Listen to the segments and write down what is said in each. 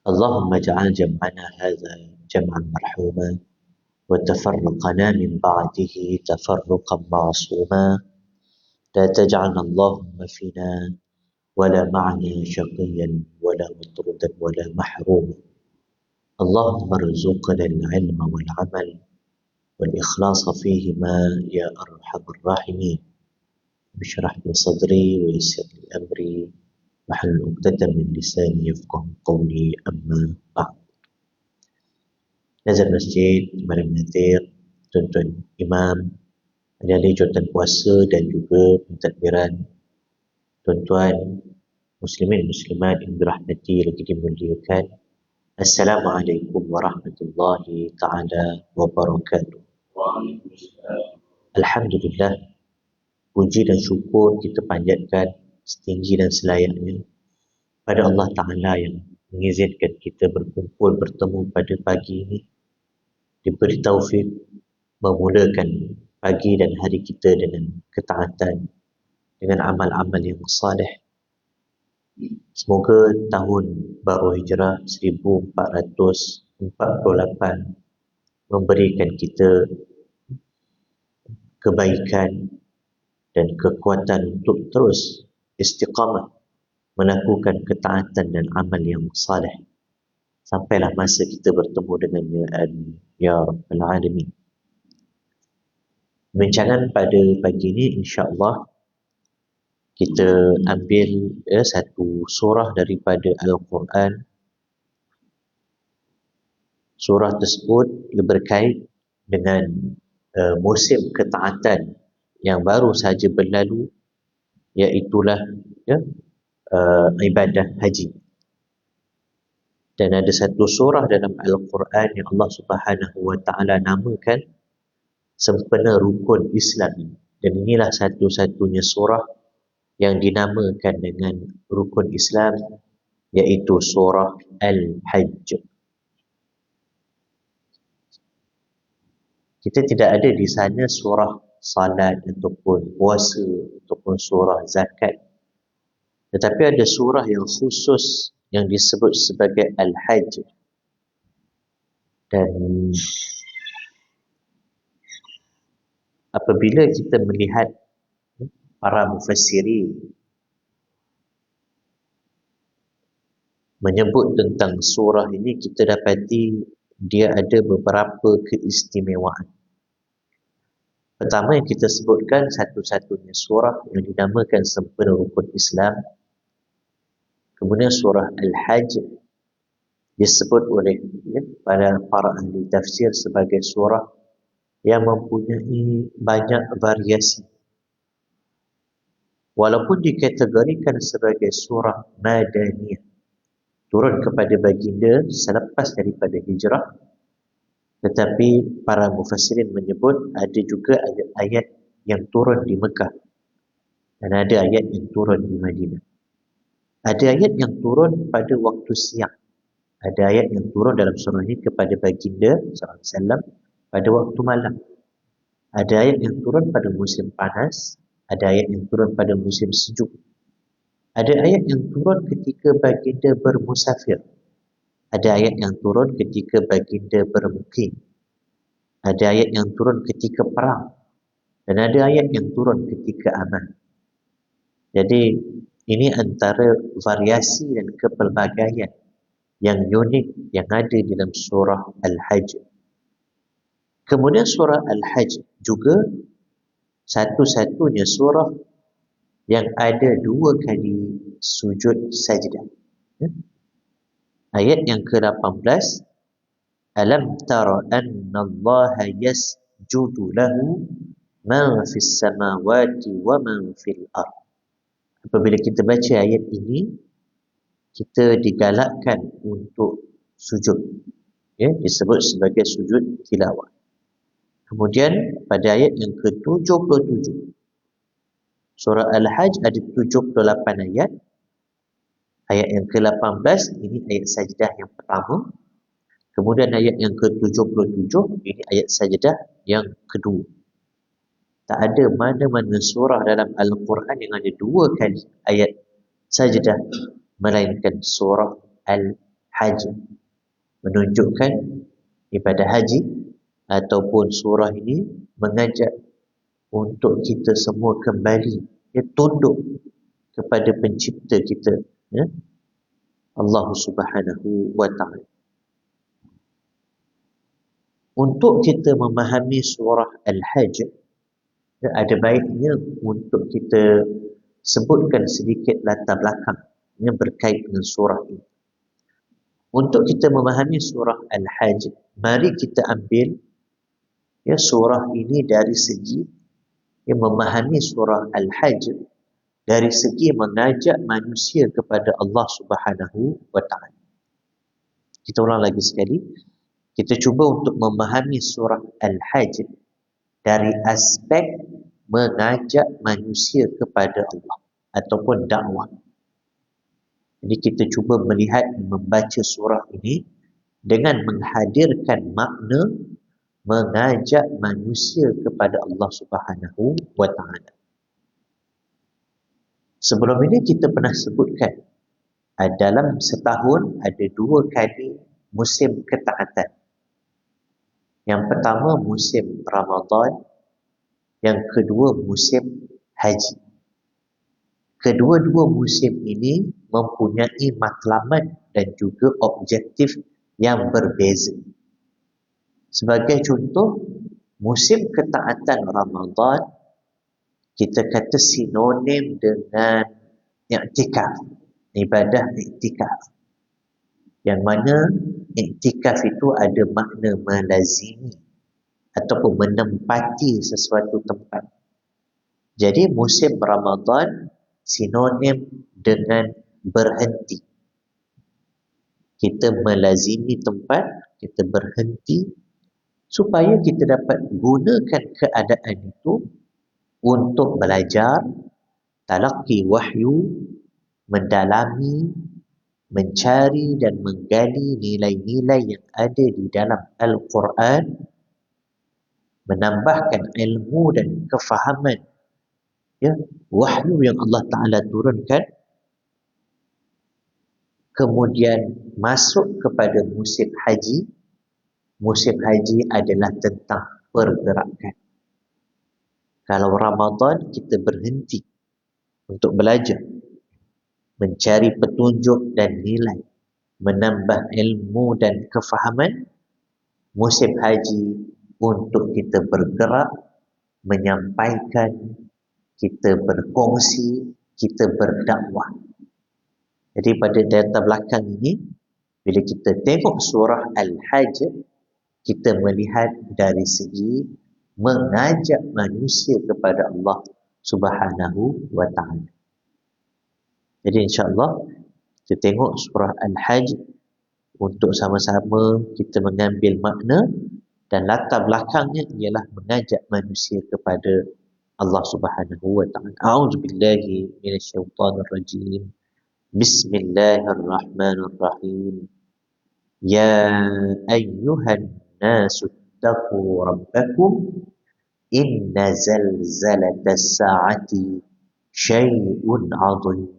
اللهم اجعل جمعنا هذا جمعا مرحوما وتفرقنا من بعده تفرقا معصوما لا تجعل اللهم فينا ولا معنا شقيا ولا مطردا ولا محروما اللهم ارزقنا العلم والعمل والإخلاص فيهما يا أرحم الراحمين اشرح لي صدري ويسر لي أمري واحلل عقدة من لساني يفقه قولي أما بعد. Nazar masjid, Imam Nadir, tuan-tuan imam, ahli jawatan puasa dan juga pentadbiran, tuan-tuan muslimin muslimat yang dirahmati lagi dimuliakan. Assalamualaikum warahmatullahi taala wabarakatuh. Alhamdulillah, puji dan syukur kita panjatkan setinggi dan selayaknya pada Allah Ta'ala yang mengizinkan kita berkumpul bertemu pada pagi ini, diberi taufik memulakan pagi dan hari kita dengan ketaatan, dengan amal-amal yang saleh. Semoga tahun baru hijrah 1448 memberikan kita kebaikan dan kekuatan untuk terus istiqamah melakukan ketaatan dan amal yang saleh sampailah masa kita bertemu dengannya. Ya Rabbal Alamin. Perbincangan pada pagi ini insya-Allah kita ambil satu surah daripada Al-Quran. Surah tersebut berkait dengan musim ketaatan yang baru saja berlalu, iaitulah ibadah haji. Dan ada satu surah dalam Al-Quran yang Allah Subhanahu wa taala namakan sempena rukun Islam. Dan inilah satu-satunya surah yang dinamakan dengan rukun Islam, iaitu surah Al-Hajj. Kita tidak ada di sana surah salat ataupun puasa ataupun surah zakat. Tetapi ada surah yang khusus yang disebut sebagai Al-Hajj. Dan apabila kita melihat para mufassirin menyebut tentang surah ini, kita dapati dia ada beberapa keistimewaan. Pertama yang kita sebutkan, satu-satunya surah yang dinamakan sempena rukun Islam. Kemudian surah Al-Hajj disebut oleh para ahli tafsir sebagai surah yang mempunyai banyak variasi. Walaupun dikategorikan sebagai surah Madaniyah, turun kepada baginda selepas daripada hijrah, tetapi para mufassirin menyebut ada juga ayat-ayat yang turun di Mekah dan ada ayat yang turun di Madinah. Ada ayat yang turun pada waktu siang. Ada ayat yang turun dalam surah ini kepada baginda sallallahu alaihi wasallam pada waktu malam. Ada ayat yang turun pada musim panas, ada ayat yang turun pada musim sejuk. Ada ayat yang turun ketika baginda bermusafir. Ada ayat yang turun ketika baginda bermukim. Ada ayat yang turun ketika perang. Dan ada ayat yang turun ketika aman. Jadi ini antara variasi dan kepelbagaian yang unik yang ada dalam surah Al-Hajj. Kemudian surah Al-Hajj juga satu-satunya surah yang ada 2 kali sujud sajdah. Ayat yang ke-18, Alam tara anna Allah yasjudu lahu man fis samawati wa man fil ard. Apabila kita baca ayat ini, kita digalakkan untuk sujud. Disebut sebagai sujud tilawah. Kemudian pada ayat yang ke-77, surah Al-Hajj ada 78 ayat. Ayat yang ke-18 ini ayat sajdah yang pertama. Kemudian ayat yang ke-77 ini ayat sajdah yang kedua. Tak ada mana-mana surah dalam Al-Quran yang ada 2 kali ayat sajdah melainkan surah Al-Hajj. haji, menunjukkan ibadah haji ataupun surah ini mengajak untuk kita semua kembali tunduk kepada pencipta kita, ya, Allah Subhanahu wa taala. Untuk kita memahami surah Al-Hajj, ya, ada baiknya untuk kita sebutkan sedikit latar belakang yang berkait dengan surah ini. Untuk kita memahami surah Al-Hajj, mari kita ambil surah ini dari segi memahami surah Al-Hajj dari segi mengajak manusia kepada Allah Subhanahu wa taala. Kita ulang lagi sekali. Kita cuba untuk memahami surah Al-Hajj dari aspek mengajak manusia kepada Allah ataupun dakwah. Jadi kita cuba melihat membaca surah ini dengan menghadirkan makna mengajak manusia kepada Allah Subhanahu wa taala. Sebelum ini kita pernah sebutkan dalam setahun ada 2 kali musim ketaatan. Yang pertama musim Ramadan, yang kedua musim haji. Kedua-dua musim ini mempunyai matlamat dan juga objektif yang berbeza. Sebagai contoh, musim ketaatan Ramadan kita kata sinonim dengan i'tikaf, ibadah i'tikaf. Yang mana i'tikaf itu ada makna melazimi ataupun menempati sesuatu tempat. Jadi musim Ramadan sinonim dengan berhenti. Kita melazimi tempat, kita berhenti supaya kita dapat gunakan keadaan itu untuk belajar, talaqi wahyu, mendalami, mencari dan menggali nilai-nilai yang ada di dalam Al-Quran, menambahkan ilmu dan kefahaman wahyu yang Allah Ta'ala turunkan, kemudian masuk kepada musim haji. Musim haji adalah tentang pergerakan. Kalau Ramadan kita berhenti untuk belajar, mencari petunjuk dan nilai, menambah ilmu dan kefahaman. Musim haji untuk kita bergerak, menyampaikan, kita berkongsi, kita berdakwah. Jadi pada data belakang ini, bila kita tengok surah Al-Hajj, kita melihat dari segi mengajak manusia kepada Allah Subhanahu wa taala. Jadi insya-Allah kita tengok surah Al-Hajj untuk sama-sama kita mengambil makna dan latar belakangnya ialah mengajak manusia kepada Allah Subhanahu wa taala. A'udzubillahi minasyaitonir rajim. Bismillahirrahmanirrahim. Ya ayyuhan nasu taqu rabbakum inna zalzalatas sa'ati syai'un 'azim.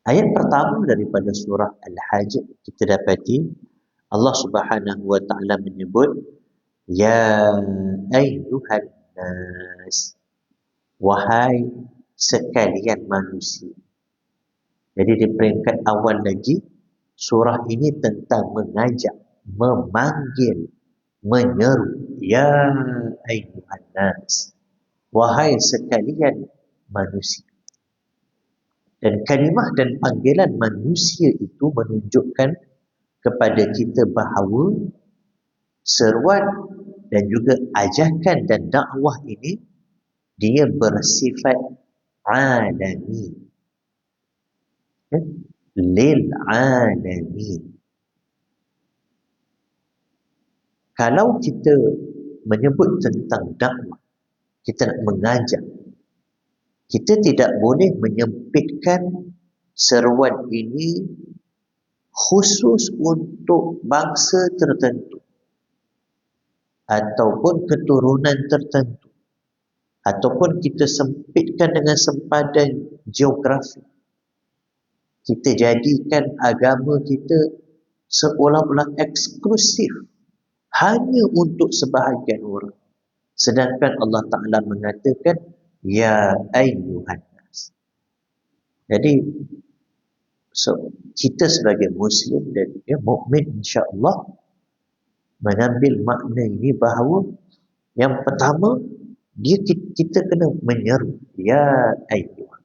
Ayat pertama daripada surah Al-Hajj kita dapati Allah Subhanahu wa taala menyebut ya ayyuhan nas, wahai sekalian manusia. Jadi di peringkat awal lagi surah ini tentang mengajak, memanggil, menyeru ya ayyuhan nas, wahai sekalian manusia. Dan kalimah dan panggilan manusia itu menunjukkan kepada kita bahawa seruan dan juga ajakan dan dakwah ini dia bersifat alami, lil alamin. Kalau kita menyebut tentang dakwah, kita nak mengajak, kita tidak boleh menyempitkan seruan ini khusus untuk bangsa tertentu ataupun keturunan tertentu, ataupun kita sempitkan dengan sempadan geografi. Kita jadikan agama kita seolah-olah eksklusif hanya untuk sebahagian orang. Sedangkan Allah Ta'ala mengatakan, Ya ayyuhan nas. Jadi, kita sebagai Muslim dan mukmin insya-Allah mengambil makna ini bahawa yang pertama, kita kena menyeru, Ya ayyuhan.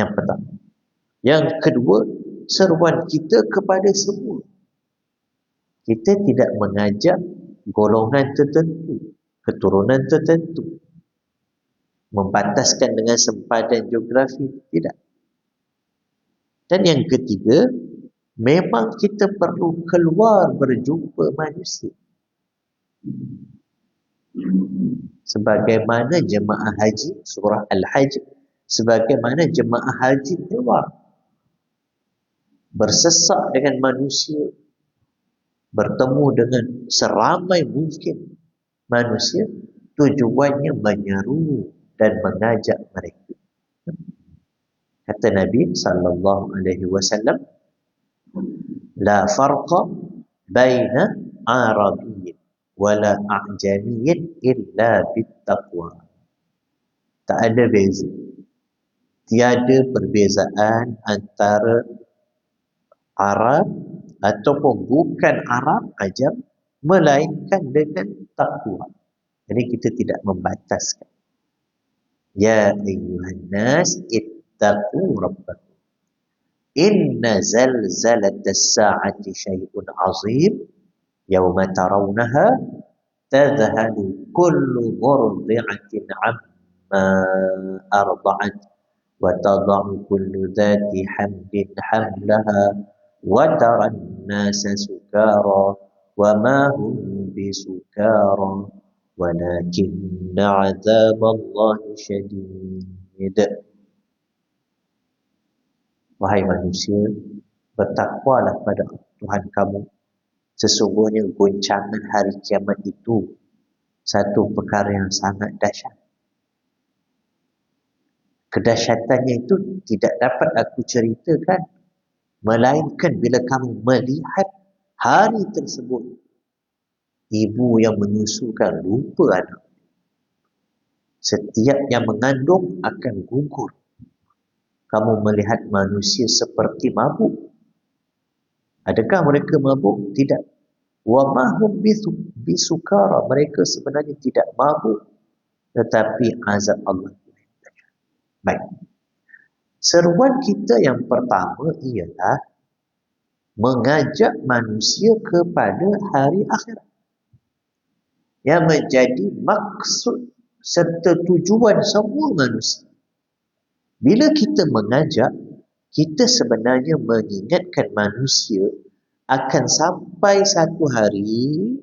Yang pertama. Yang kedua, seruan kita kepada semua. Kita tidak mengajak golongan tertentu, keturunan tertentu, membataskan dengan sempadan geografi, tidak. Dan yang ketiga, memang kita perlu keluar berjumpa manusia. Sebagaimana jemaah haji, surah Al-Hajj, sebagaimana jemaah haji keluar bersesak dengan manusia, bertemu dengan seramai mungkin manusia, tujuannya menyeru dan mengajak mereka. Kata Nabi sallallahu alaihi wasallam, la farqa baina arabiyyin wala a'jamiyyin illa bittaqwa. Tak ada beza. Tiada perbezaan antara Arab ataupun bukan Arab ajam, melainkan dengan takwa. Jadi kita tidak membataskan. Ya ayyuhan nas ittaqu rabbakum. Inna zalzalatas sa'ati syai'un 'azim yawma tarawunaha tadhhalu kullu murdi'atin 'amma arda'at wa tad'u kullu dhati hamlin hamlaha wa taran nasa sukara wa ma hum bisukara walakinna 'adzaballahi syadid. Wahai manusia, bertakwalah pada Tuhan kamu. Sesungguhnya goncangan hari kiamat itu satu perkara yang sangat dahsyat. Kedahsyatannya itu tidak dapat aku ceritakan, melainkan bila kamu melihat hari tersebut, ibu yang menyusukan lupa anak. Setiap yang mengandung akan gugur. Kamu melihat manusia seperti mabuk. Adakah mereka mabuk? Tidak. Wa ma hum bisukara. Mereka sebenarnya tidak mabuk, tetapi azab Allah. Baik. Seruan kita yang pertama ialah mengajak manusia kepada hari akhirat, yang menjadi maksud serta tujuan semua manusia. Bila kita mengajak, kita sebenarnya mengingatkan manusia akan sampai satu hari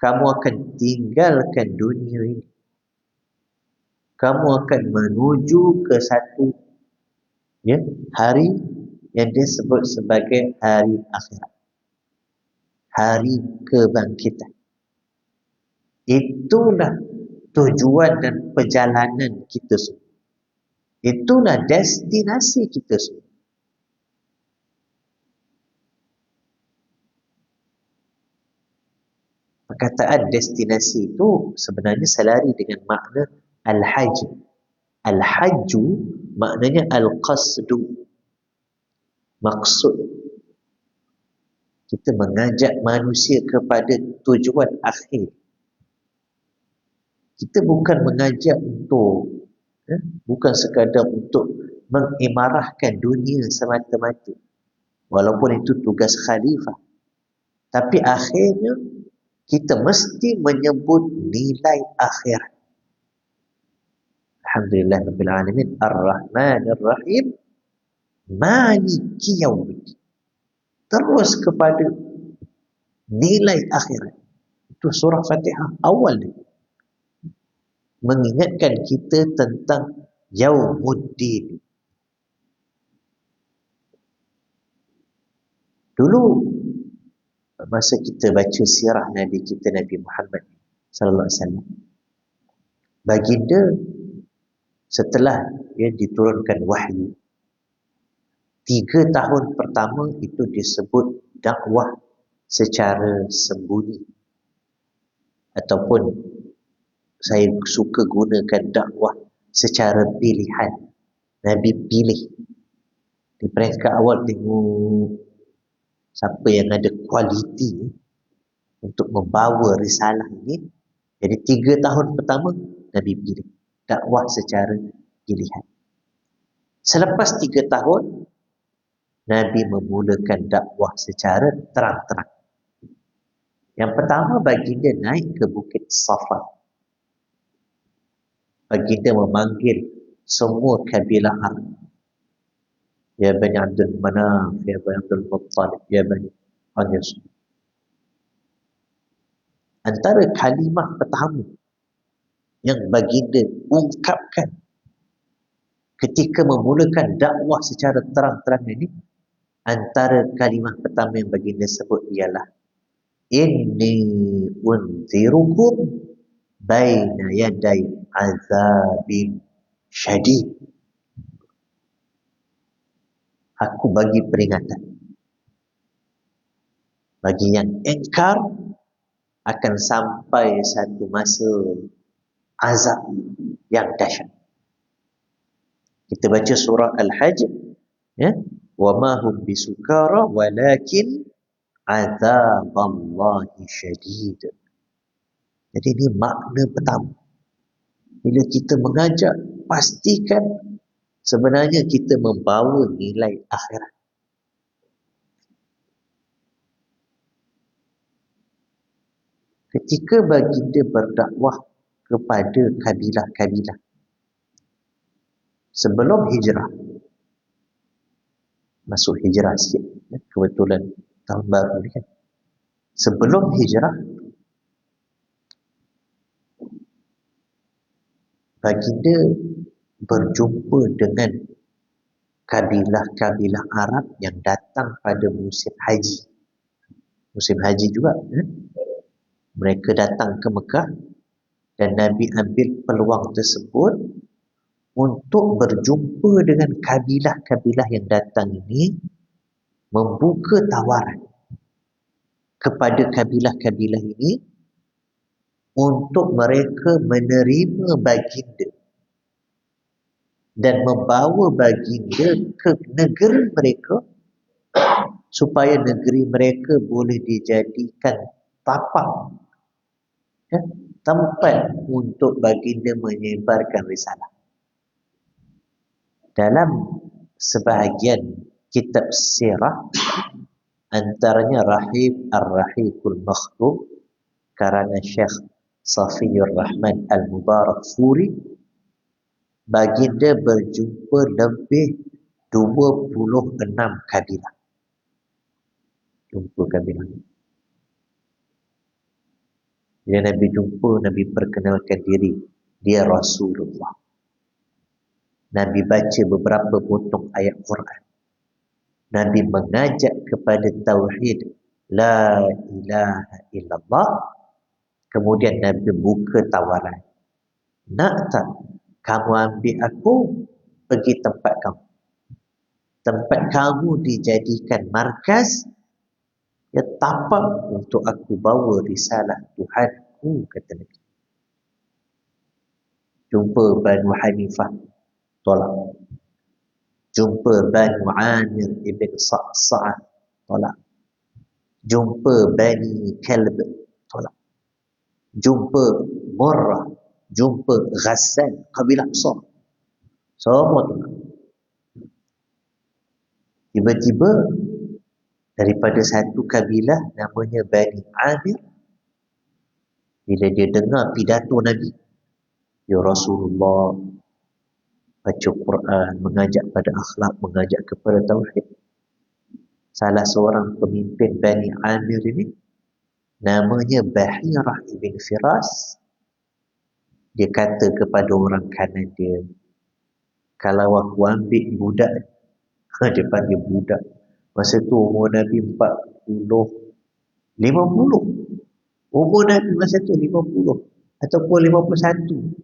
kamu akan tinggalkan dunia ini. Kamu akan menuju ke satu hari yang disebut sebagai hari akhirat. Hari kebangkitan. Itulah tujuan dan perjalanan kita semua. Itulah destinasi kita semua. Perkataan destinasi itu sebenarnya selari dengan makna al-hajj. Al-hajju maknanya al-qasdu. Maksud. Kita mengajak manusia kepada tujuan akhir. Kita bukan mengajak untuk bukan sekadar untuk mengimarahkan dunia semata-mata. Walaupun itu tugas khalifah. Tapi akhirnya kita mesti menyebut nilai akhirat. Alhamdulillah Rabbil Alamin Ar-Rahmanir Rahim Maliki Yaumiddin. Terus kepada nilai akhirat. Itu surah Fatihah awal dia. Mengingatkan kita tentang Yaumuddin. Dulu masa kita baca sirah Nabi kita, Nabi Muhammad sallallahu alaihi wasallam, baginda setelah diturunkan wahyu, 3 tahun pertama itu disebut dakwah secara sembunyi, ataupun saya suka gunakan dakwah secara pilihan. Nabi pilih di peringkat awal, tengok siapa yang ada kualiti untuk membawa risalah ini. Jadi 3 tahun pertama Nabi pilih dakwah secara pilihan. Selepas 3 tahun Nabi memulakan dakwah secara terang-terang. Yang pertama, baginda naik ke Bukit Safa. Baginda memanggil semua kabilah Arab. Ya Bani Abdul Manaf, Ya Bani Abdul Muttalib, Ya Bani Qadis. Antara kalimah pertama yang baginda ungkapkan ketika memulakan dakwah secara terang-terang ini, antara kalimah pertama yang baginda sebut ialah inni unzirukum baina yaday azabin syadid. Aku bagi peringatan bagi yang engkar akan sampai satu masa azab yang dahsyat. Kita baca surah Al-Hajj, ya, wa ma hum bisukara walakin azaballahi syadid. Jadi ini makna pertama. Bila kita mengajak, pastikan sebenarnya kita membawa nilai akhirat. Ketika baginda berdakwah kepada kabilah-kabilah sebelum hijrah, masuk hijrah sikit, ya, kebetulan tahun baru ni kan. Sebelum hijrah, baginda berjumpa dengan kabilah-kabilah Arab yang datang pada musim haji. Musim haji juga, ya. Mereka datang ke Mekah dan Nabi ambil peluang tersebut untuk berjumpa dengan kabilah-kabilah yang datang ini, membuka tawaran kepada kabilah-kabilah ini untuk mereka menerima baginda dan membawa baginda ke negeri mereka supaya negeri mereka boleh dijadikan tapak, ya, tempat untuk baginda menyebarkan risalah. Dalam sebahagian kitab sirah, antaranya Rahib Ar-Rahibul Makhluk karangan Syekh Safiyur Rahman Al-Mubarak Furi, baginda berjumpa lebih 26 kabilah. Jumpa kabilah. Bila Nabi jumpa, Nabi perkenalkan diri, dia Rasulullah. Nabi baca beberapa potong ayat Quran. Nabi mengajak kepada tauhid la ilaha illallah. Kemudian Nabi buka tawaran. Nak tak kamu ambil aku pergi tempat kamu? Tempat kamu dijadikan markas, ya, tapak untuk aku bawa risalah Tuhanku, kata Nabi. Jumpa Banu Hanifah, tolak. Jumpa Banu Amir ibn Sa'sa'ah, tolak. Jumpa Bani Kalb, tolak. Jumpa Murrah, jumpa Ghassan, kabilah besar, semua tolak. Tiba-tiba daripada satu kabilah namanya Bani Amir, bila dia dengar pidato Nabi, ya Rasulullah, baca Quran, mengajak pada akhlak, mengajak kepada tauhid. Salah seorang pemimpin Bani Amir ini namanya Bahirah ibn Firas. Dia kata kepada orang kanan dia, kalau aku ambil budak, dia panggil budak. Masa tu umur Nabi 50. Umur Nabi masa tu 50 ataupun 51.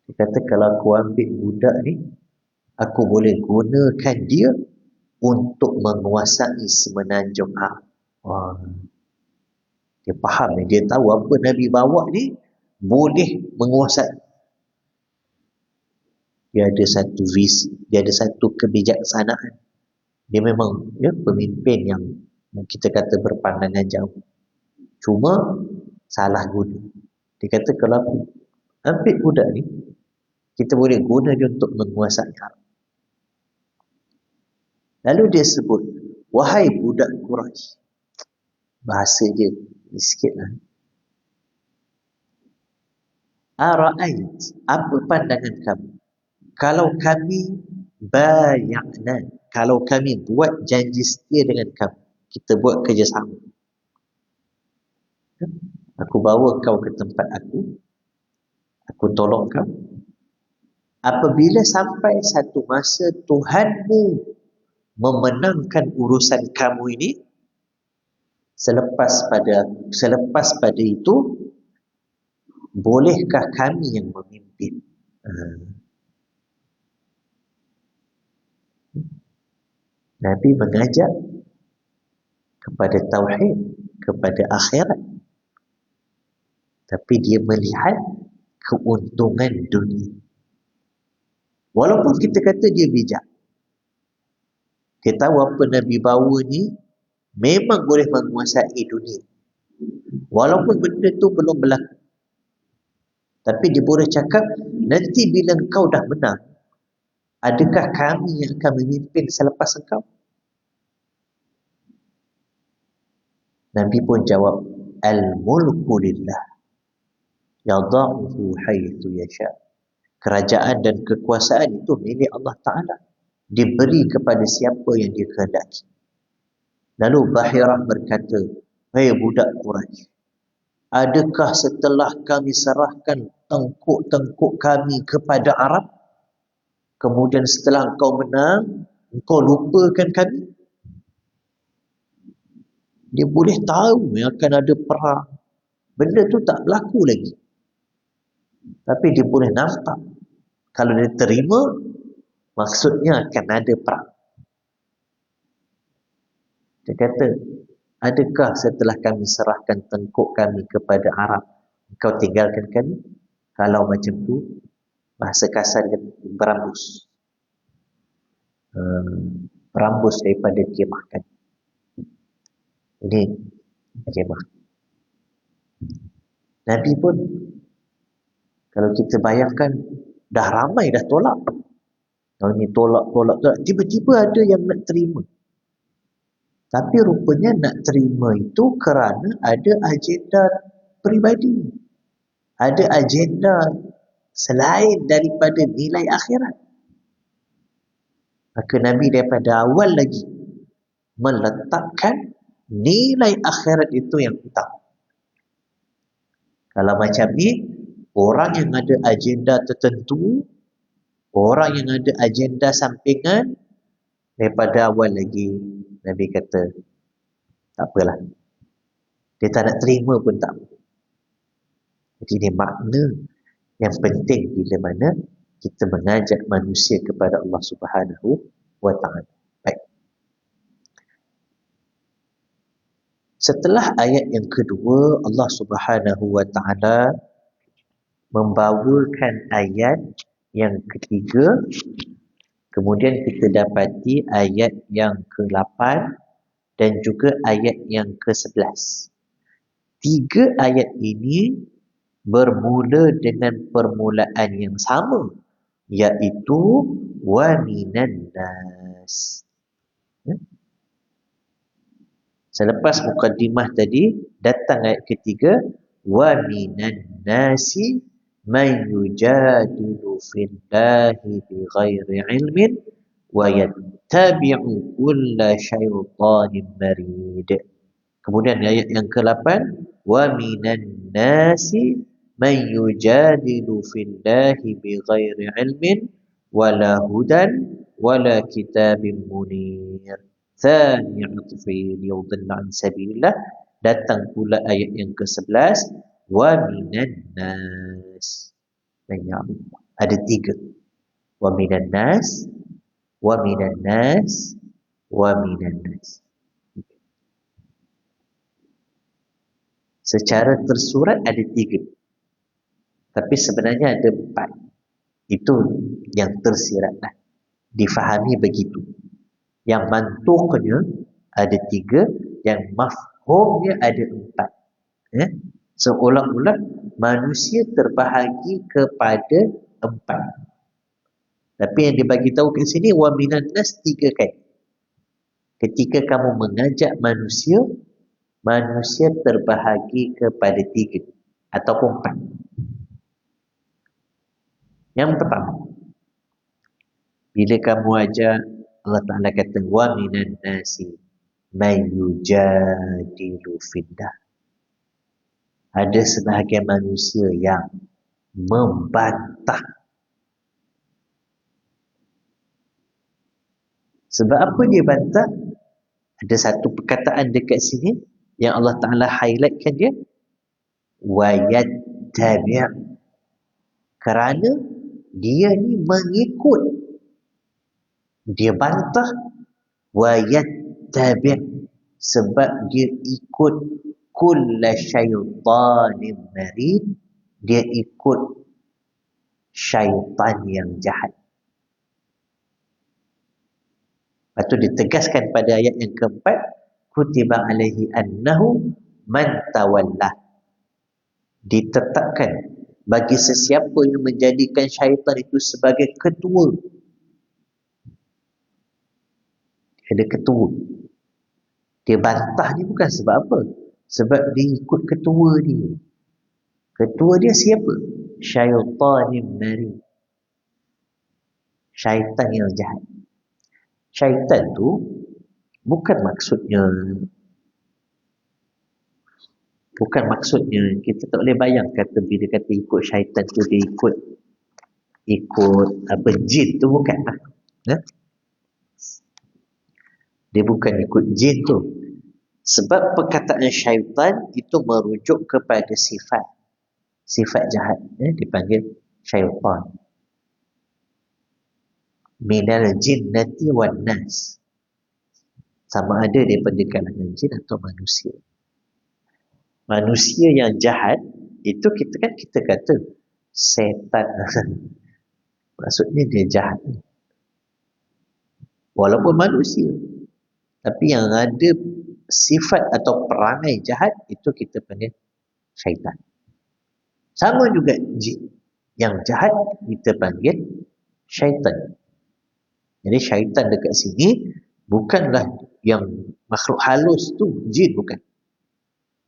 Dia kata, kalau aku ambil budak ni, aku boleh gunakan dia untuk menguasai semenanjung Arab. Wah, dia faham ni, dia tahu apa Nabi bawa ni boleh menguasai. Dia ada satu visi, dia ada satu kebijaksanaan. Dia memang pemimpin yang kita kata berpandangan jauh. Cuma salah guna. Dia kata kalau aku ambil budak ni, kita boleh guna dia untuk menguasai Arab. Lalu dia sebut, wahai budak Quraisy. Bahasa dia sikit lah. Ara'ait, apa pandangan kamu? Kalau kami bayakna, kalau kami buat janji setia dengan kamu, kita buat kerjasama. Aku bawa kau ke tempat aku tolong kamu. Apabila sampai satu masa Tuhanmu memenangkan urusan kamu ini, selepas pada itu, bolehkah kami yang memimpin? Nabi mengajak kepada tauhid, kepada akhirat. Tapi dia melihat keuntungan dunia. Walaupun kita kata dia bijak, dia tahu apa Nabi bawa ni memang boleh menguasai dunia. Walaupun benda tu belum berlaku. Tapi dia boleh cakap, nanti bila engkau dah menang, adakah kami yang akan memimpin selepas engkau? Nabi pun jawab, al-mulku lillah, yada'uhu haitsu yasha. Kerajaan dan kekuasaan itu milik Allah Ta'ala. Diberi kepada siapa yang dia kehendaki. Lalu Bahirah berkata, hei budak Quraisy, adakah setelah kami serahkan tengkuk-tengkuk kami kepada Arab, kemudian setelah engkau menang, engkau lupakan kami? Dia boleh tahu yang akan ada perang. Benda tu tak berlaku lagi. Tapi dia boleh nampak. Kalau dia terima, maksudnya akan ada perang. Dia kata, adakah setelah kami serahkan tengkuk kami kepada Arab, engkau tinggalkan kami? Kalau macam tu, bahasa kasar dia berambus. Berambus daripada kemah kan. Ini kemah. Nabi pun, kalau kita bayangkan, dah ramai dah tolak. Kalau ni tolak, tiba-tiba ada yang nak terima. Tapi rupanya nak terima itu kerana ada agenda peribadi. Ada agenda selain daripada nilai akhirat. Maka Nabi daripada awal lagi meletakkan nilai akhirat itu yang utama. Kalau macam ni, orang yang ada agenda tertentu, orang yang ada agenda sampingan, daripada awal lagi Nabi kata, tak apalah. Dia tak nak terima pun tak apa. Jadi ini makna yang penting bila mana kita mengajak manusia kepada Allah Subhanahu wa Ta'ala. Baik. Setelah ayat yang kedua, Allah Subhanahu wa Ta'ala membawakan ayat yang ketiga. Kemudian kita dapati ayat yang ke-8 dan juga ayat yang ke-11. 3 ayat ini bermula dengan permulaan yang sama, iaitu wa minan nas. Selepas mukadimah tadi, datang ayat ketiga, wa minan nasi man yujadilu fillahi bighairi ilmin wa yattabi'u kulla syaitanin marid. Kemudian ayat yang ke-8, wa minan nasi man yujadilu fillahi bighairi ilmin wala hudan wala kitabim munir. Thani 'atfi liyudilla an sabilillah. Datang pula ayat yang ke-11, wa minan nas. Ada 3. Wa minan nas, wa minan nas, wa minan nas. Secara tersurat ada 3, tapi sebenarnya ada 4. Itu yang tersiratlah, difahami begitu. Yang mantuqnya ada 3, yang mafhumnya ada 4. Seolah-olah manusia terbahagi kepada 4. Tapi yang dibagi tahu kat sini wa minan nas 3 kali. Ketika kamu mengajak manusia, manusia terbahagi kepada 3 ataupun 4. Yang pertama, bila kamu ajak, Allah Ta'ala kata wa minan nasi may yujadilu fillah. Ada sebahagian manusia yang membantah. Sebab apa dia bantah? Ada satu perkataan dekat sini yang Allah Ta'ala highlightkan dia, wa yattabi', kerana dia ni mengikut. Dia bantah wa yattabi', sebab dia ikut kulla syaitanin marid, dia ikut syaitan yang jahat. Lepas tu ditegaskan pada ayat yang keempat, kutiba alaihi annahu man tawallah. Ditetapkan bagi sesiapa yang menjadikan syaitan itu sebagai ketua. Ada ketua. Dia bantah ni bukan sebab apa? Sebab dia ikut ketua dia. Ketua dia siapa? Syaitanul marid. Syaitan yang jahat. Syaitan tu bukan maksudnya kita tak boleh bayang kata bila kata ikut syaitan tu dia ikut apa, jin tu bukan lah. Dia bukan ikut jin tu. Sebab perkataan syaitan itu merujuk kepada sifat jahat, dipanggil syaitan. Minal jinnati wan nas, sama ada daripada kalangan jin atau manusia. Manusia yang jahat itu kita kata setan. Maksudnya dia jahat, walaupun manusia, tapi yang ada sifat atau perangai jahat itu kita panggil syaitan. Sama juga jin yang jahat kita panggil syaitan. Jadi syaitan dekat sini bukanlah yang makhluk halus tu, jin bukan.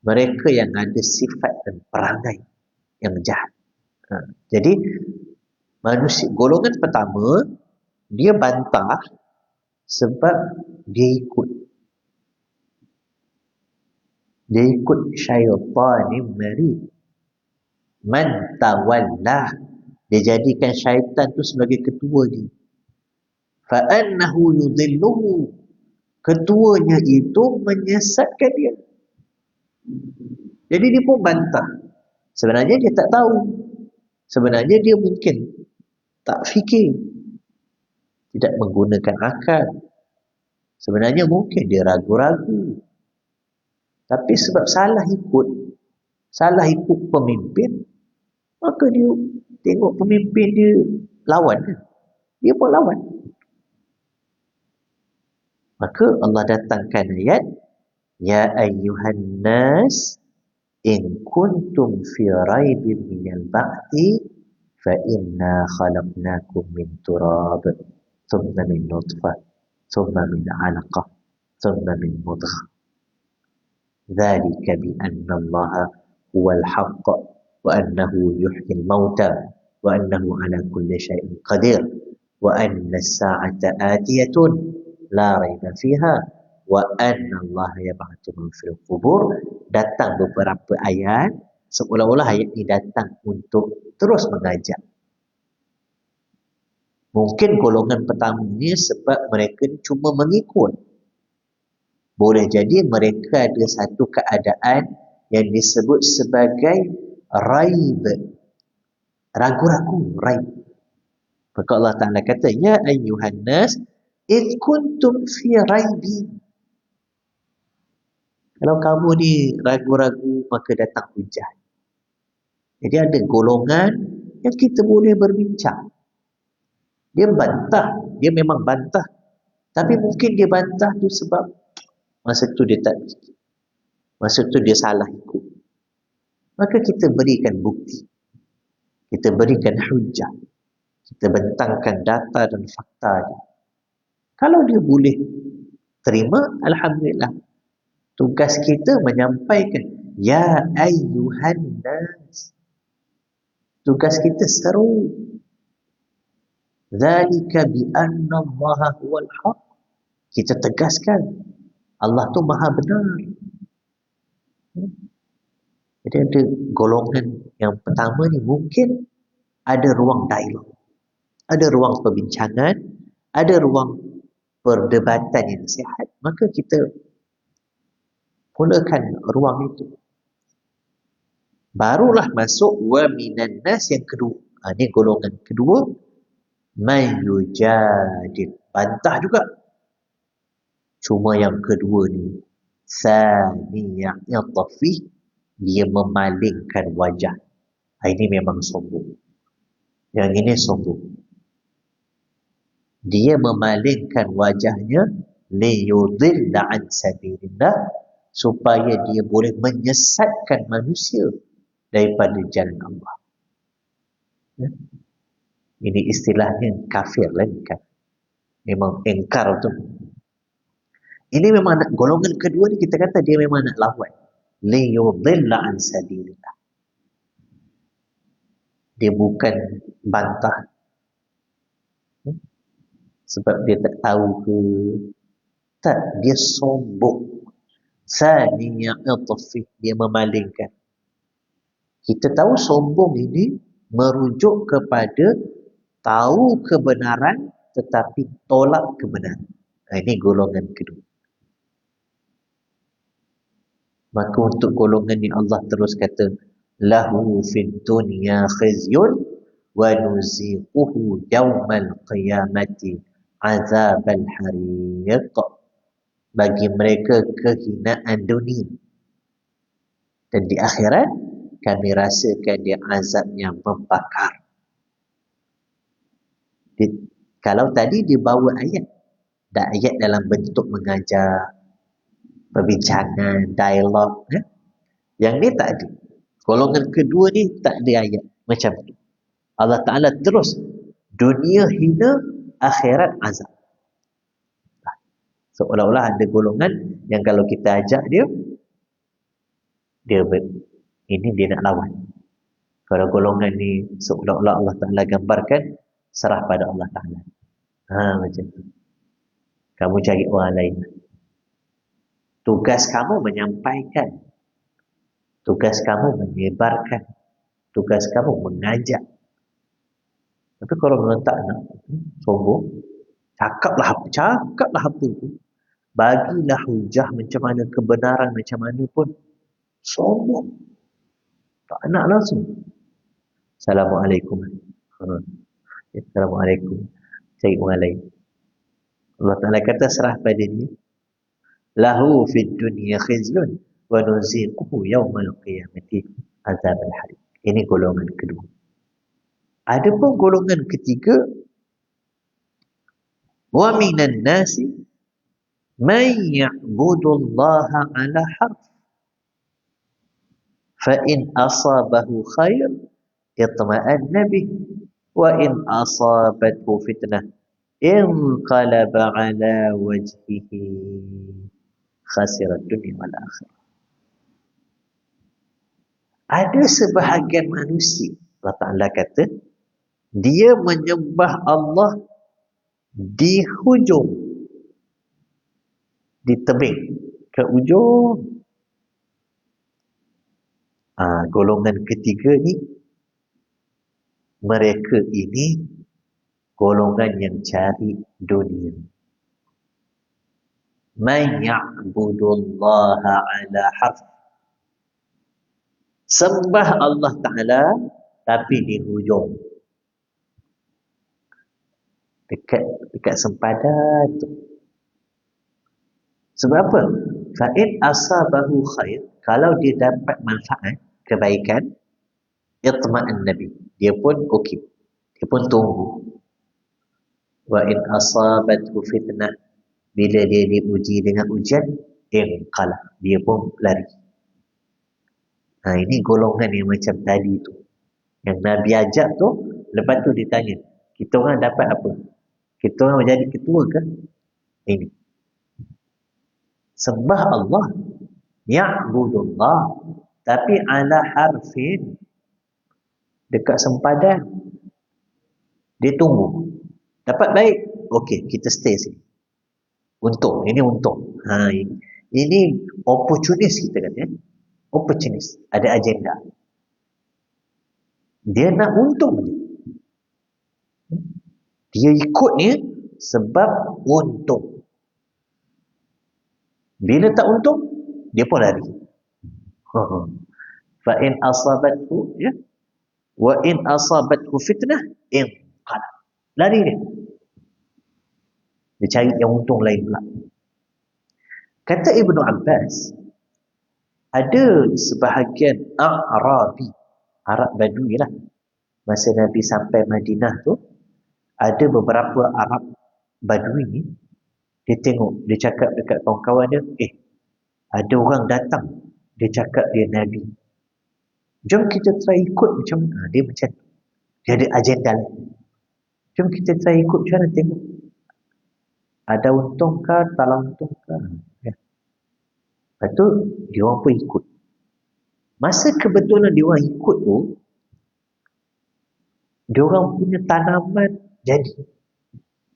Mereka yang ada sifat dan perangai yang jahat. Jadi manusia golongan pertama, dia bantah sebab dia ikut syaitanul marid. Man tawallah, dia jadikan syaitan tu sebagai ketua dia. Fa annahu yudhilluhu, ketuanya itu menyesatkan dia. Jadi dia pun bantah. Sebenarnya dia tak tahu. Sebenarnya dia mungkin tak fikir, tidak menggunakan akal. Sebenarnya mungkin dia ragu-ragu. Tapi sebab salah ikut pemimpin, maka dia tengok pemimpin dia lawan, dia pun lawan. Maka Allah datangkan ayat, ya ayyuhan nas in kuntum fi raibin minal ba'thi fa inna khalaqnakum min turab thumma min nutfah thumma min 'alaqah thumma min mudghah dzalika bi anna Allah huwal haqq wa annahu yuhyil mauta wa annahu 'ala kulli syai'in qadir wa anna as-sa'ata atiyatun la raiba fiha wa anna Allah yab'atsu man fil qubur. Datang beberapa ayat seolah-olah ayat ini datang untuk terus mengajak. Mungkin golongan pertama ni sebab mereka cuma mengikut. Boleh jadi mereka ada satu keadaan yang disebut sebagai raib, ragu-ragu, raib. Maka Allah Ta'ala kata, ya ayyuhan nas id kuntum fi raibin. Kalau kamu ni ragu-ragu, maka datang hujan. Jadi ada golongan yang kita boleh berbincang. Dia bantah, dia memang bantah. Tapi mungkin dia bantah tu sebab masa tu dia tak fikir. Masa tu dia salah ikut. Maka kita berikan bukti. Kita berikan hujah. Kita bentangkan data dan fakta dia. Kalau dia boleh terima, alhamdulillah. Tugas kita menyampaikan, ya ayyuhan nas. Tugas kita seru. Zalika bi anna Allah huwal haq. Kita tegaskan Allah tu maha benar. Jadi ada golongan yang pertama ni mungkin ada ruang dialog, ada ruang perbincangan, ada ruang perdebatan yang sihat, maka kita mulakan ruang itu. Barulah masuk wa minan nas yang kedua. Ini golongan kedua, man yujadil, bantah juga. Cuma yang kedua ni saniya'nya tafih, dia memalingkan wajah. Ini memang sombong. Yang ini sombong. Dia memalingkan wajahnya liyudilla an sabilillah, supaya dia boleh menyesatkan manusia daripada jalan Allah. Ini istilahnya kafir lagi kan. Memang engkar tu. Ini memang nak, golongan kedua ni kita kata dia memang nak lawan. Liyudilla an sabilillah. Dia bukan bantah sebab dia tak tahu ke. Tak, dia sombong. Saniya'nya tafih, dia memalingkan. Kita tahu sombong ini merujuk kepada tahu kebenaran tetapi tolak kebenaran. Ini golongan kedua. Maka untuk golongan ini Allah terus kata, lahu fid dunya khizyun wa nuziquhu yawmal qiyamati azabal hariq. Bagi mereka kehinaan dunia, dan di akhirat kami rasakan dia azab yang membakar. Kalau tadi dia bawa ayat, dan ayat dalam bentuk mengajar, perbincangan, dialog, yang ni tak ada. Golongan kedua ni tak ada ayat macam tu. Allah Ta'ala terus, dunia hina, akhirat azab. Seolah-olah ada golongan yang kalau kita ajak dia ini dia nak lawan. Kalau golongan ni seolah-olah Allah Ta'ala gambarkan, serah pada Allah Ta'ala. Macam tu. Kamu cari orang lain. Tugas kamu menyampaikan. Tugas kamu menyebarkan. Tugas kamu mengajak. Tapi kalau orang tak nak, sombong, cakaplah apa tu. Bagilah hujah macam mana, kebenaran macam mana pun, sombong. Tak nak langsung. Assalamualaikum. Assalamualaikum. Cari orang lain. Allah Ta'ala kata serah pada dia. Lahu fid dunya khizyun wa nuziquhu yawmal qiyamati azabal hariq. Ini golongan kedua. Adapun golongan ketiga, wa minan nasi man ya'budullaha ala harf, fa in asabahu khair itma'anna bih, wa in asabathu fitnah inqalaba ala wajhihi khasirat dunia wal akhirah. Ada sebahagian manusia, Allah Ta'ala kata, dia menyembah Allah di hujung, di tebing, ke ujung. Golongan ketiga ni, mereka ini golongan yang cari dunia. Man ya'budullaha ala harf, sembah Allah Ta'ala tapi di hujung. dekat dekat sempadan tu. Sebab apa? Fa'in asabahu khair, kalau dia dapat manfaat, kebaikan, itma'an nabi, dia pun okey, dia pun tunggu. Wa in asabathu fitnah, bila dia diuji dengan ujian, inqala, dia pun lari. Ini golongan yang macam tadi tu, yang Nabi ajak tu. Lepas tu ditanya, kita orang dapat apa? Kita orang jadi ketua ke? Ini sembah Allah, ya'budullah, tapi ala harfin, dekat sempadan. Dia tunggu dapat baik, okey, kita stay sini. Untung, ini untung. Ini opportunist, kita kata, opportunist, ada agenda. Dia nak untung je. Dia ikut ni sebab untung. Bila tak untung, dia pun lari. Fa in asabathu, ya, wa in asabathu fitnah inqala, lari dia. Dia cari yang untung lain pula. Kata Ibnu Abbas, ada sebahagian A'rabi, Arab Badui lah, masa Nabi sampai Madinah tu, ada beberapa Arab Badui ni, dia tengok, dia cakap dekat kawan-kawan dia, ada orang datang, dia cakap dia Nabi. Jom kita try ikut macam mana. Dia macam tu. Dia ada agenda lain. Jom kita try ikut macam mana, tengok. Ada untung ke, tak untung ke. Ya. Lepas tu, dia orang pun ikut. Masa kebetulan dia orang ikut tu, dia orang punya tanaman jadi.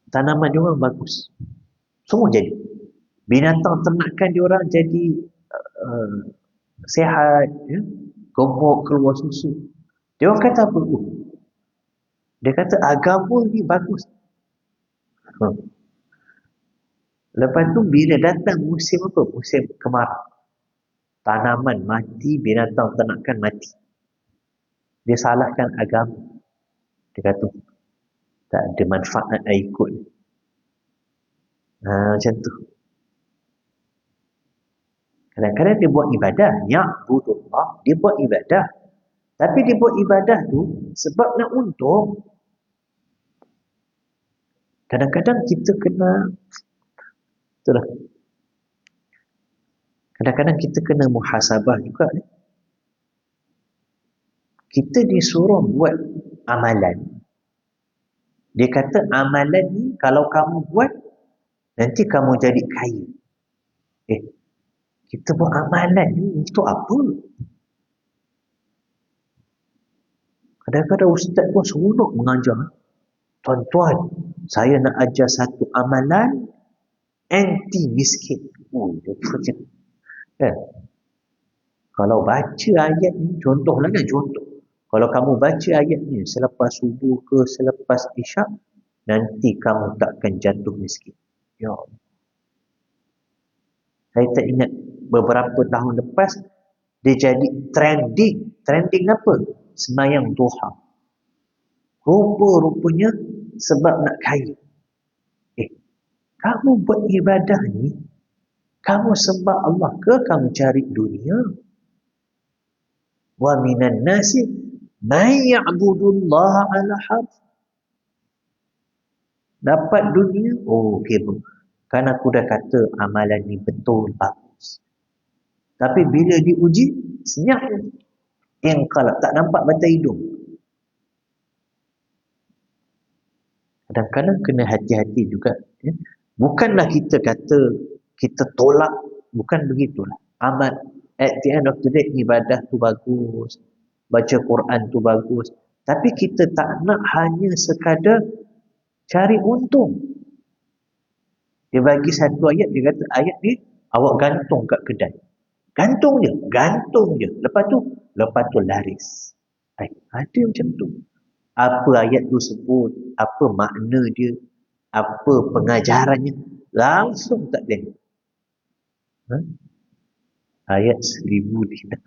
Tanaman dia orang bagus. Semua jadi. Binatang ternakan dia orang jadi sihat, ya? Gemuk, keluar susu. Dia orang kata apa? Dia kata agama ni bagus. Lepas tu bila datang musim apa? Musim kemarau. Tanaman mati, binatang ternakan mati. Dia salahkan agama. Dia kata tak ada manfaat nak ikut. Macam tu. Kadang-kadang dia buat ibadah, ya'budullah, dia buat ibadah. Tapi dia buat ibadah tu sebab nak untung. Kadang-kadang kita kena, itulah. Kadang-kadang kita kena muhasabah juga. Kita disuruh buat amalan. Dia kata amalan ni kalau kamu buat, nanti kamu jadi kaya. Kita buat amalan ni untuk apa? Kadang-kadang ustaz pun seronok mengajar. Tuan-tuan, saya nak ajar satu amalan anti miskin. Dia macam kalau baca ayat ni, contohlah kan, contoh. Kalau kamu baca ayat ni selepas subuh ke selepas isyak, nanti kamu takkan jatuh miskin. Ya Allah. Saya tak ingat beberapa tahun lepas dia jadi trending. Trending apa? Sembahyang duha. Rupa-rupanya sebab nak kaya. Kamu buat ibadah ni, kamu sembah Allah ke kamu cari dunia? Wa minan nasi man ya'budullaha ala harf. Dapat dunia, okey pun. Kan aku dah kata amalan ni betul, bagus. Tapi bila diuji, senyap. Kalau tak nampak mata hidung. Kadang-kadang kena hati-hati juga. Ya? Bukanlah kita kata, kita tolak. Bukan begitulah. Amal, at the end of the day, ibadah tu bagus. Baca Quran tu bagus. Tapi kita tak nak hanya sekadar cari untung. Dia bagi satu ayat, dia kata ayat ni awak gantung kat kedai. Gantung je. Lepas tu laris. Ada macam tu. Apa ayat tu sebut, apa makna dia, apa pengajarannya, langsung tak tengok. Ayat 1000 dinar.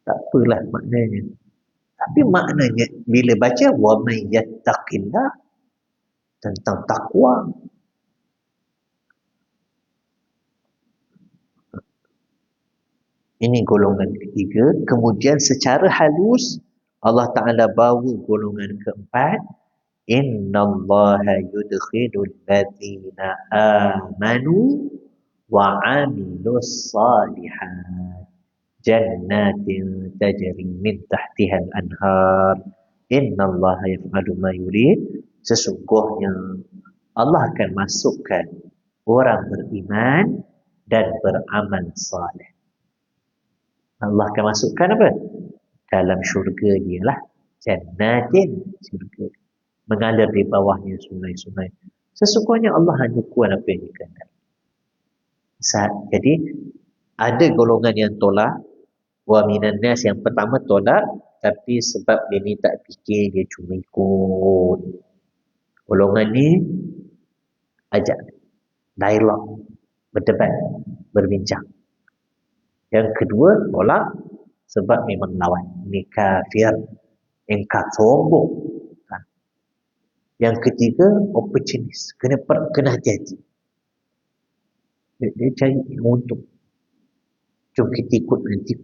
Tak apalah maknanya. Tapi maknanya bila baca wa may yattaqillah, tentang takwa. Ini golongan ketiga. Kemudian secara halus Allah Ta'ala bawa golongan keempat. Innallaha yudkhilul ladzina amanu wa amilus salihat jannatin tajri min tahtihal anhar. Innallaha yaf'alu ma yurid. Sesungguhnya Allah akan masukkan orang beriman dan beramal saleh. Allah akan masukkan apa? Dalam syurga dia lah. Jannatin, syurga. Mengalir di bawahnya sungai-sungai. Sesungguhnya Allah hanya kuat apa yang dikehendaki. Jadi, ada golongan yang tolak. Wa minan nas yang pertama tolak. Tapi sebab dia ni tak fikir, dia cuma ikut. Golongan ni ajak dialog, berdebat, berbincang. Yang kedua, tolak sebab memang lawan. Ini kafir, engkau sombong. Yang ketiga, opportunist. Kena hati-hati. Dia cari untung. Jom kita ikut nanti.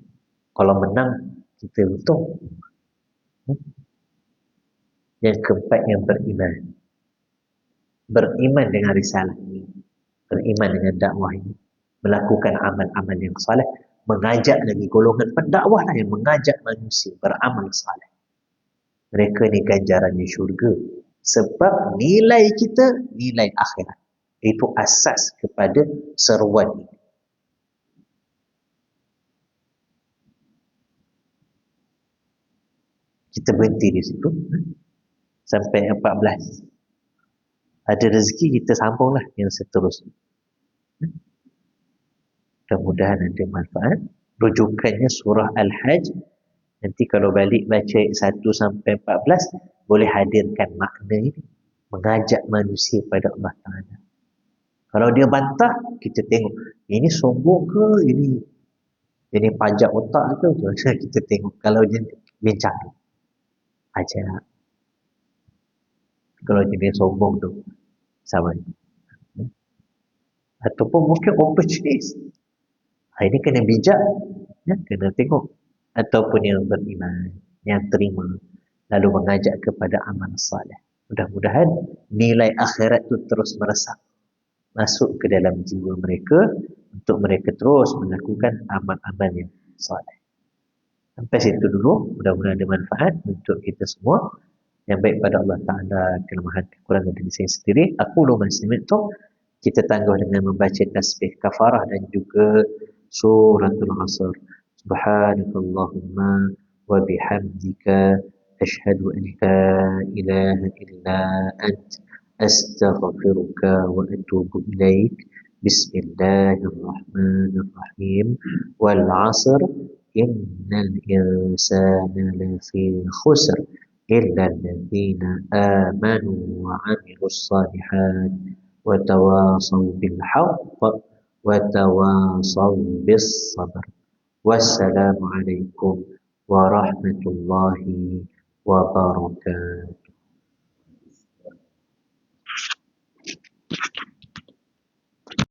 Kalau menang, kita untung. Yang keempat, yang beriman. Beriman dengan risalah ini. Beriman dengan dakwah ini. Melakukan amal-amal yang saleh. Mengajak lagi golongan pendakwah lah yang mengajak manusia beramal saleh. Mereka ni ganjarannya syurga. Sebab nilai kita, nilai akhirat. Itu asas kepada seruan ini. Kita berhenti di situ. Sampai 14. Ada rezeki, kita sambunglah yang seterusnya. Mudah-mudahan ada manfaat. Rujukannya surah Al-Hajj. Nanti kalau balik baca 1 sampai 14, boleh hadirkan makna ini. Mengajak manusia pada Allah Ta'ala. Kalau dia bantah, kita tengok. Ini sombong ke? Ini pajak otak ke? Kita tengok. Kalau dia bincang. Ajak. Kalau dia sombong tu. Sama. Ataupun mungkin opportunist. Ini kena bijak. Kena tengok. Ataupun yang beriman. Yang terima. Lalu mengajak kepada amal saleh. Mudah-mudahan nilai akhirat itu terus meresap. Masuk ke dalam jiwa mereka. Untuk mereka terus melakukan amal-amal yang saleh. Sampai situ dulu. Mudah-mudahan ada manfaat untuk kita semua. Yang baik pada Allah Ta'ala. Kelemahan kekurangan diri saya sendiri. Aku ulumah sendiri itu. Kita tangguh dengan membaca tasbih kafarah dan juga suratul Asr. Subhanakallahumma wa bihamdika ashhadu an la ilaha illa ant astaghfiruka wa atubu ilaik. Bismillahirrahmanirrahim. Wal 'asr innal insana lafi khusr illa alladhina amanu wa 'amilus shalihat وتواصوا بالحق وتواصوا بالصبر والسلام عليكم ورحمة الله وبركاته.